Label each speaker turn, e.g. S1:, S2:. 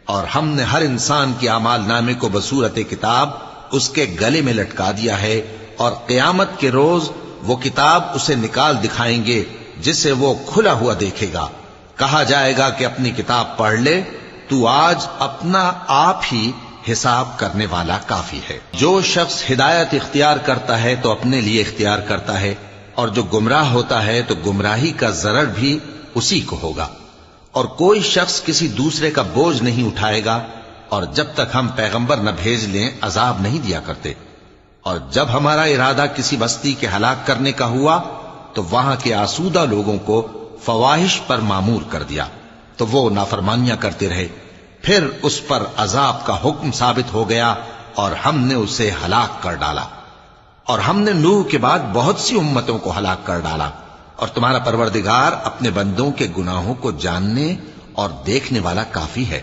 S1: اور ہم نے ہر انسان کے اعمال نامے کو بصورت کتاب اس کے گلے میں لٹکا دیا ہے، اور قیامت کے روز وہ کتاب اسے نکال دکھائیں گے جسے وہ کھلا ہوا دیکھے گا۔ کہا جائے گا کہ اپنی کتاب پڑھ لے، تو آج اپنا آپ ہی حساب کرنے والا کافی ہے۔ جو شخص ہدایت اختیار کرتا ہے تو اپنے لیے اختیار کرتا ہے، اور جو گمراہ ہوتا ہے تو گمراہی کا ضرر بھی اسی کو ہوگا۔ اور کوئی شخص کسی دوسرے کا بوجھ نہیں اٹھائے گا، اور جب تک ہم پیغمبر نہ بھیج لیں عذاب نہیں دیا کرتے۔ اور جب ہمارا ارادہ کسی بستی کے ہلاک کرنے کا ہوا تو وہاں کے آسودہ لوگوں کو فواحش پر مامور کر دیا، تو وہ نافرمانیاں کرتے رہے۔ پھر اس پر عذاب کا حکم ثابت ہو گیا اور ہم نے اسے ہلاک کر ڈالا۔ اور ہم نے نوح کے بعد بہت سی امتوں کو ہلاک کر ڈالا، اور تمہارا پروردگار اپنے بندوں کے گناہوں کو جاننے اور دیکھنے والا کافی ہے۔